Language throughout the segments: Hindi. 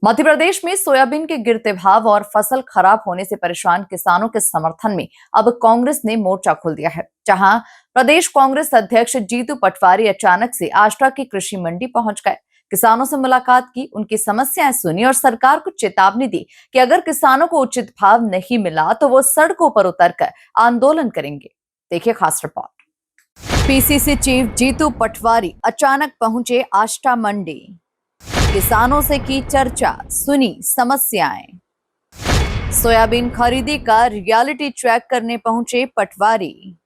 मध्य प्रदेश में सोयाबीन के गिरते भाव और फसल खराब होने से परेशान किसानों के समर्थन में अब कांग्रेस ने मोर्चा खोल दिया है। जहां प्रदेश कांग्रेस अध्यक्ष जीतू पटवारी अचानक से आष्टा की कृषि मंडी पहुंच गए, किसानों से मुलाकात की, उनकी समस्याएं सुनी और सरकार को चेतावनी दी कि अगर किसानों को उचित भाव नहीं मिला तो वो सड़कों पर उतरकर आंदोलन करेंगे। देखिए खास report. PCC chief Jitu Patwari अचानक पहुंचे आष्टा मंडी, किसानों से की चर्चा, सुनी समस्याएं। सोयाबीन खरीदी का रियलिटी चेक करने पहुंचे पटवारी।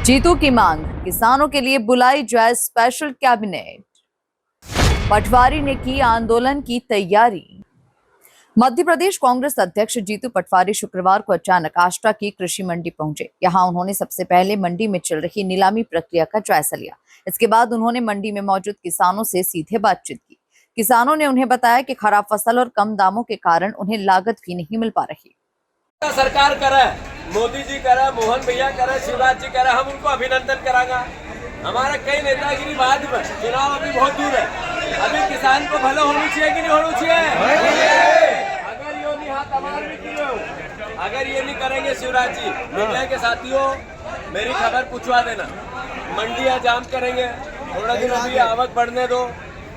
जीतू की मांग, किसानों के लिए बुलाई जाए स्पेशल कैबिनेट। पटवारी ने की आंदोलन की तैयारी। मध्य प्रदेश कांग्रेस अध्यक्ष जीतू पटवारी शुक्रवार को अचानक आष्टा की कृषि मंडी पहुंचे। यहां उन्होंने सबसे पहले मंडी में चल रही नीलामी प्रक्रिया का जायजा लिया। इसके बाद उन्होंने मंडी में मौजूद किसानों से सीधे बातचीत की। किसानों ने उन्हें बताया कि खराब फसल और कम दामों के कारण उन्हें लागत भी नहीं मिल पा रही। सरकार करे, मोदी जी करे, मोहन भैया करे, शिवराज जी करे, हम उनको अभिनंदन करांगा। हमारा कई नेतागिरी बाद में, चुनाव अभी बहुत दूर है। अभी किसान को भला होनी चाहिए कि नहीं होनी चाहिए? अगर ये नहीं हाथ हमारे भी किए हो, अगर ये नहीं करेंगे शिवराज जी, मीडिया के साथियों मेरी खबर पूछवा देना, मंडियां जाम करेंगे। थोड़ा दिन अभी आवक बढ़ने दो।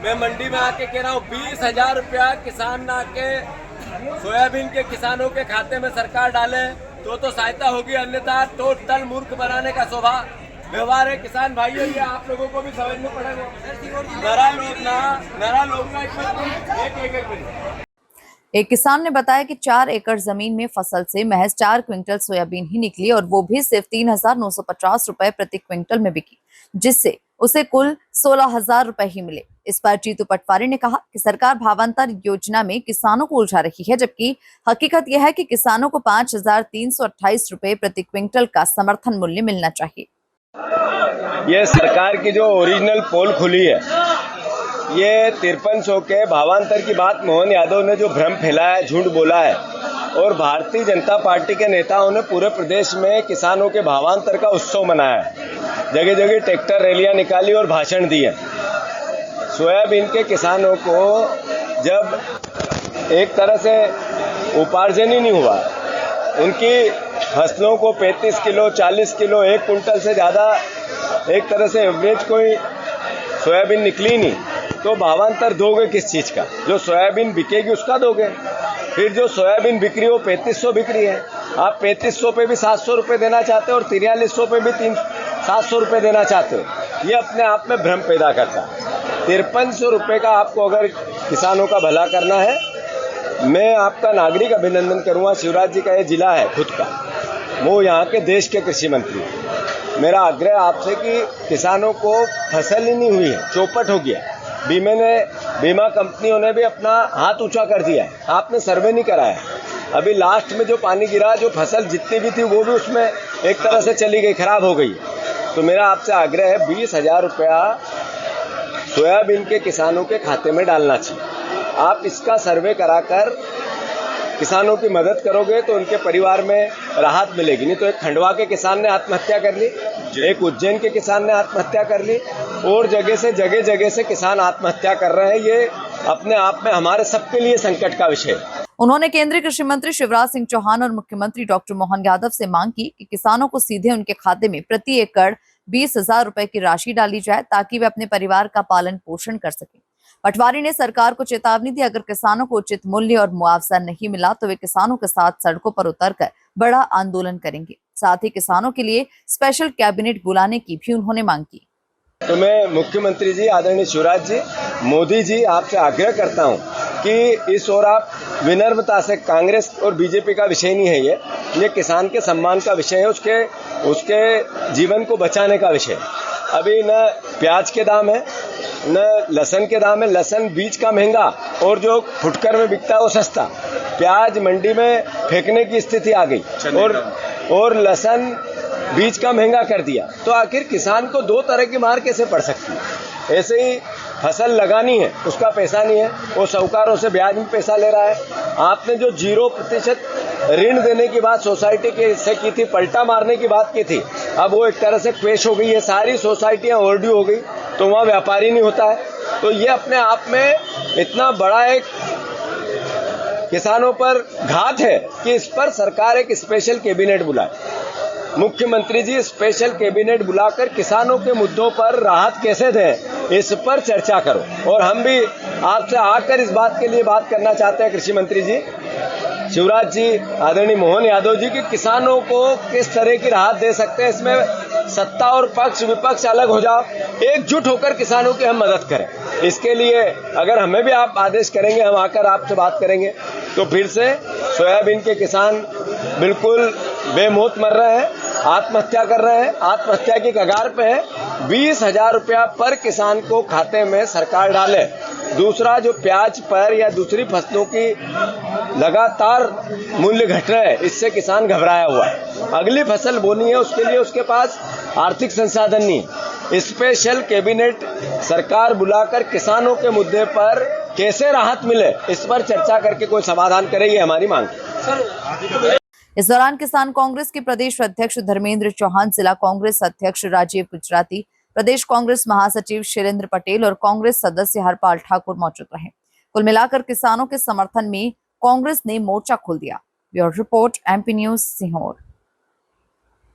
मैं मंडी में आके कह रहा हूँ 20,000 रुपया किसान ना के सोयाबीन के किसानों के खाते में सरकार डाले तो सहायता होगी, अन्यथा टोटल मूर्ख बनाने का व्यवहार है। किसान भाइयों, ये आप लोगों को भी समझना पड़ेगा। नरा लोग ना एक एक किसान ने बताया कि 4 एकड़ जमीन में फसल से महज 4 क्विंटल सोयाबीन ही निकली और वो भी सिर्फ 3,950 रुपए प्रति क्विंटल में बिकी, जिससे उसे कुल 16,000 रुपए ही मिले। इस पर जीतू पटवारी ने कहा कि सरकार भावांतर योजना में किसानों को उलझा रही है, जबकि हकीकत यह है कि किसानों को 5,328 रुपए प्रति क्विंटल का समर्थन मूल्य मिलना चाहिए। ये सरकार की जो ओरिजिनल पोल खुली है, ये 5300 के भावांतर की बात मोहन यादव ने जो भ्रम फैलाया, झूठ बोला है, और भारतीय जनता पार्टी के नेताओं ने पूरे प्रदेश में किसानों के भावांतर का उत्सव मनाया है। जगह जगह ट्रैक्टर रैलियां निकाली और भाषण दिए। सोयाबीन के किसानों को जब एक तरह से उपार्जन ही नहीं हुआ, उनकी फसलों को 35 किलो 40 किलो 1 कुंटल से ज़्यादा एक तरह से एवरेज कोई सोयाबीन निकली नहीं, तो भावांतर दोगे किस चीज़ का? जो सोयाबीन बिकेगी उसका दोगे। फिर जो सोयाबीन बिक रही है वो 3500 बिक रही है, आप 3500 पे भी 700 रुपये देना चाहते हो और 4300 पे भी 700 रुपये देना चाहते हो। ये अपने आप में भ्रम पैदा करता है। 5300 रुपये का आपको अगर किसानों का भला करना है, मैं आपका नागरिक अभिनंदन करूँगा। शिवराज जी का ये जिला है खुद का, वो यहाँ के देश के कृषि मंत्री हैं। मेरा आग्रह आपसे कि किसानों को फसल ही नहीं हुई है, चौपट हो गया। बीमा कंपनियों ने भी अपना हाथ ऊंचा कर दिया है, आपने सर्वे नहीं कराया। अभी लास्ट में जो पानी गिरा, जो फसल जितनी भी थी वो भी उसमें एक तरह से चली गई, खराब हो गई। तो मेरा आपसे आग्रह है 20,000 रुपया सोयाबीन के किसानों के खाते में डालना चाहिए। आप इसका सर्वे कराकर किसानों की मदद करोगे तो उनके परिवार में राहत मिलेगी। नहीं तो एक खंडवा के किसान ने आत्महत्या कर ली, एक उज्जैन के किसान ने आत्महत्या कर ली, और जगह से किसान आत्महत्या कर रहे हैं। ये अपने आप में हमारे सबके लिए संकट का विषय है। उन्होंने केंद्रीय कृषि मंत्री शिवराज सिंह चौहान और मुख्यमंत्री डॉक्टर मोहन यादव से मांग की कि किसानों को सीधे उनके खाते में प्रति एकड़ 20,000 रुपए की राशि डाली जाए, ताकि वे अपने परिवार का पालन पोषण कर सकें। पटवारी ने सरकार को चेतावनी दी, अगर किसानों को उचित मूल्य और मुआवजा नहीं मिला तो वे किसानों के साथ सड़कों पर उतरकर बड़ा आंदोलन करेंगे। साथ ही किसानों के लिए स्पेशल कैबिनेट बुलाने की भी उन्होंने मांग की। तो मैं मुख्यमंत्री जी, आदरणीय शिवराज जी, मोदी जी, आपसे आग्रह करता हूं कि इस ओर आप विनम्रता से, कांग्रेस और बीजेपी का विषय नहीं है ये किसान के सम्मान का विषय है, उसके जीवन को बचाने का विषय है। अभी न प्याज के दाम है, न लहसुन के दाम है। लहसुन बीज का महंगा और जो फुटकर में बिकता है वो सस्ता। प्याज मंडी में फेंकने की स्थिति आ गई और लहसुन बीज का महंगा कर दिया। तो आखिर किसान को दो तरह की मार कैसे पड़ सकती है? ऐसे ही फसल लगानी है, उसका पैसा नहीं है, वो साहूकारों से ब्याज में पैसा ले रहा है। आपने जो 0% ऋण देने की बात सोसाइटी के से की थी, पलटा मारने की बात की थी, अब वो एक तरह से क्वेश हो गई है। सारी सोसाइटियां ओवरड्यू हो गई, तो वहाँ व्यापारी नहीं होता है। तो ये अपने आप में इतना बड़ा एक किसानों पर घात है कि इस पर सरकार एक स्पेशल कैबिनेट बुलाए। मुख्यमंत्री जी स्पेशल कैबिनेट बुलाकर किसानों के मुद्दों पर राहत कैसे दें, इस पर चर्चा करो। और हम भी आपसे आकर इस बात के लिए बात करना चाहते हैं कृषि मंत्री जी, शिवराज जी, आदरणीय मोहन यादव जी, कि किसानों को किस तरह की राहत दे सकते हैं। इसमें सत्ता और पक्ष विपक्ष अलग हो जाओ, एकजुट होकर किसानों की हम मदद करें। इसके लिए अगर हमें भी आप आदेश करेंगे, हम आकर आपसे बात करेंगे। तो फिर से सोयाबीन के किसान बिल्कुल बेमौत मर रहे हैं, आत्महत्या कर रहे हैं, आत्महत्या की कगार पे है। 20,000 रुपया पर किसान को खाते में सरकार डाले। दूसरा, जो प्याज पर या दूसरी फसलों की लगातार मूल्य घट रहे हैं, इससे किसान घबराया हुआ है। अगली फसल बोनी है, उसके लिए उसके पास आर्थिक संसाधन नहीं। स्पेशल कैबिनेट सरकार बुलाकर किसानों के मुद्दे पर कैसे राहत मिले, इस पर चर्चा करके कोई समाधान करे, ये हमारी मांग है। इस दौरान किसान कांग्रेस के प्रदेश अध्यक्ष धर्मेंद्र चौहान, जिला कांग्रेस अध्यक्ष राजीव गुजराती, प्रदेश कांग्रेस महासचिव शिरेंद्र पटेल और कांग्रेस सदस्य हरपाल ठाकुर मौजूद रहे। कुल मिलाकर किसानों के समर्थन में कांग्रेस ने मोर्चा खोल दिया। Bureau report, MP news, Sehore.